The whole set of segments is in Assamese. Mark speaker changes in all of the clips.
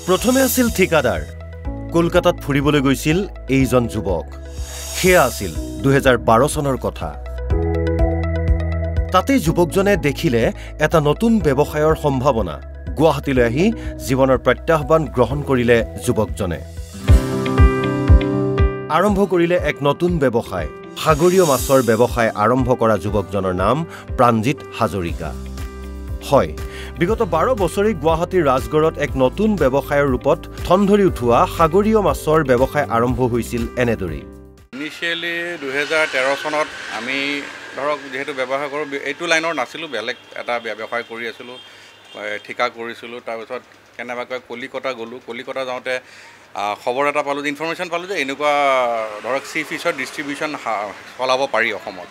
Speaker 1: প্ৰথমে আছিল ঠিকাদাৰ কলকাতাত ফুৰিবলৈ গৈছিল এইজন যুৱক সেয়া আছিল 2012 চনৰ কথা তাতে যুৱকজনে দেখিলে এটা নতুন ব্যৱসায়ৰ সম্ভাৱনা গুৱাহাটীলৈ আহি জীৱনৰ প্ৰত্যাহ্বান গ্ৰহণ কৰিলে যুৱকজনে আৰম্ভ কৰিলে এক নতুন ব্যৱসায় সাগৰীয় মাছৰ ব্যৱসায় আৰম্ভ কৰা যুৱকজনৰ নাম প্ৰাণজিৎ হাজৰিকা হয় বিগত 12 বছৰে গুৱাহাটীৰ ৰাজগড়ত এক নতুন ব্যৱসায়ৰ ৰূপত ঠনধৰি উঠোৱা সাগৰীয় মাছৰ ব্যৱসায় আৰম্ভ হৈছিল এনেদৰে
Speaker 2: ইনিশিয়ালি 2013 চনত আমি ধৰক যেহেতু ব্যৱসায় কৰো এইটো লাইনৰ নাছিলো বেলেগ এটা ব্যৱসায় কৰি আছিলো ঠিকা কৰিছিলো তাৰ পিছত কেনেবাকৈ কলিকতা গলো কলিকতা যাওঁতে খবৰ এটা পালো ইনফৰমেশন পালো যে এনেকুৱা ধৰক সি ফিছৰ ডিস্ট্ৰিবিউশন চলাব পাৰি অসমত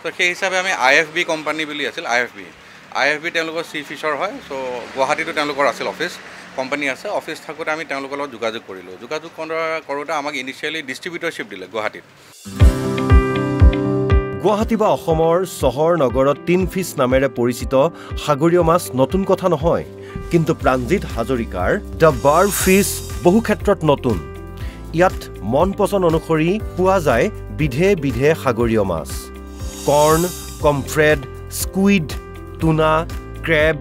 Speaker 2: তো সেই হিচাপে আমি আইএফবি কোম্পানী বুলি আছিল আইএফবি তেওঁলোকৰ সি ফিছৰ হয় সো গুৱাহাটীটো তেওঁলোকৰ আছিল অফিস কোম্পানী আছে অফিস থাকোতে আমি তেওঁলোকৰ লগত যোগাযোগ কৰিলো যোগাযোগ কৰোতে আমাক ইনিশিয়ালি ডিস্ট্ৰিবিউটৰশিপ দিলে
Speaker 1: গুৱাহাটী বা অসমৰ চহৰ নগৰত তিন ফিছ নামেৰে পৰিচিত সাগৰীয় মাছ নতুন কথা নহয় কিন্তু প্ৰাণজিৎ হাজৰিকাৰ দ্য বাৰ ফিছ বহু ক্ষেত্ৰত নতুন ইয়াত মন পছন্দ অনুসৰি পোৱা যায় বিধে বিধে সাগৰীয় মাছ কৰ্ণ কমফ্ৰেড squid tuna crab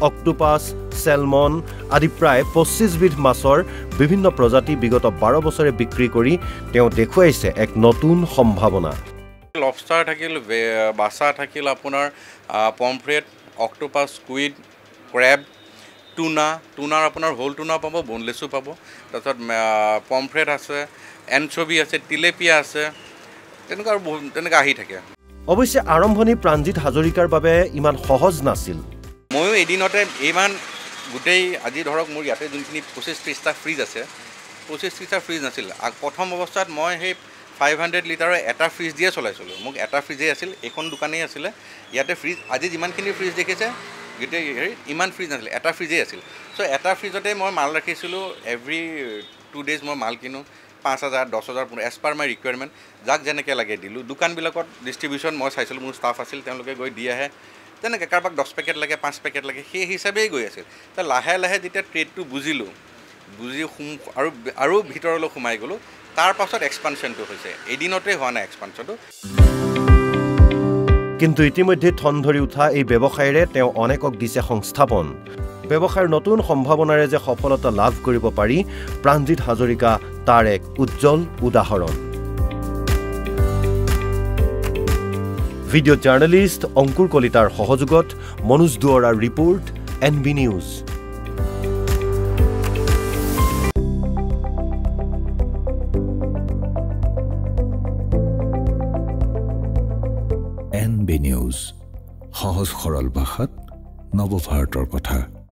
Speaker 1: octopus salmon আদি প্ৰায় 25 বিধ মাছৰ বিভিন্ন প্ৰজাতি বিগত 12 বছৰে বিক্ৰী কৰি তেওঁ দেখুৱাইছে এক নতুন সম্ভাৱনা
Speaker 2: লবষ্টাৰ থাকিল বাছা থাকিল আপোনাৰ পমফ্ৰেট অক্টোপাছ স্কুইড ক্ৰেব টুনাৰ আপোনাৰ হোল টুনা পাব বোনলেছো পাব তাৰপিছত পমফ্ৰেট আছে এনচোভি আছে টিলেপিয়া আছে তেনেকুৱা আহি থাকে
Speaker 1: অৱশ্যে আৰম্ভণি প্ৰাণজিৎ হাজৰিকাৰ বাবে ইমান সহজ নাছিল
Speaker 2: ময়ো এদিনতে ইমান গোটেই আজি ধৰক মোৰ ইয়াতে যোনখিনি 25-30টা ফ্ৰিজ আছে 25-30টা ফ্ৰিজ নাছিল প্ৰথম অৱস্থাত মই সেই 500 লিটাৰৰ এটা ফ্ৰিজ দিয়ে চলাইছিলোঁ মোক এটা ফ্ৰিজেই আছিল এখন দোকানেই আছিলে ইয়াতে ফ্ৰিজ আজি যিমানখিনি ফ্ৰিজ দেখিছে গোটেই ইমান ফ্ৰিজ নাছিল এটা ফ্ৰিজেই আছিল চ' এটা ফ্ৰিজতে মই মাল ৰাখিছিলোঁ এভৰি 2 ডেজ মই মাল কিনো 5,000 10,000 এজ পাৰ মাই ৰিকুৱাৰমেণ্ট যাক যেনেকৈ লাগে দিলোঁ দোকানবিলাকত ডিষ্ট্ৰিবিউশ্যন মই চাইছিলোঁ মোৰ ষ্টাফ আছিল তেওঁলোকে গৈ দি আহে তেনেকৈ কাৰোবাক 10 পেকেট লাগে 5 পেকেট লাগে সেই হিচাপেই গৈ আছিল তো লাহে লাহে যেতিয়া ট্ৰেডটো বুজি আৰু ভিতৰলৈ সোমাই গ'লোঁ তাৰ পাছত এক্সপানশ্যনটো হৈছে এদিনতে হোৱা নাই এক্সপানশ্যনটো
Speaker 1: কিন্তু ইতিমধ্যে ঠন ধৰি উঠা এই ব্যৱসায়ৰে তেওঁ অনেকক দিছে সংস্থাপন ব্যৱসায়ৰ নতুন সম্ভাৱনাৰে যে সফলতা লাভ কৰিব পাৰি প্ৰাণজিৎ হাজৰিকা তাৰ এক উজ্জ্বল উদাহৰণ ভিডিঅ' জাৰ্নেলিষ্ট অংকুৰ কলিতাৰ সহযোগত মনোজ দুৱৰাৰ report NB news
Speaker 3: NB news সহজ সৰল ভাষাত নৱভাৰতৰ কথা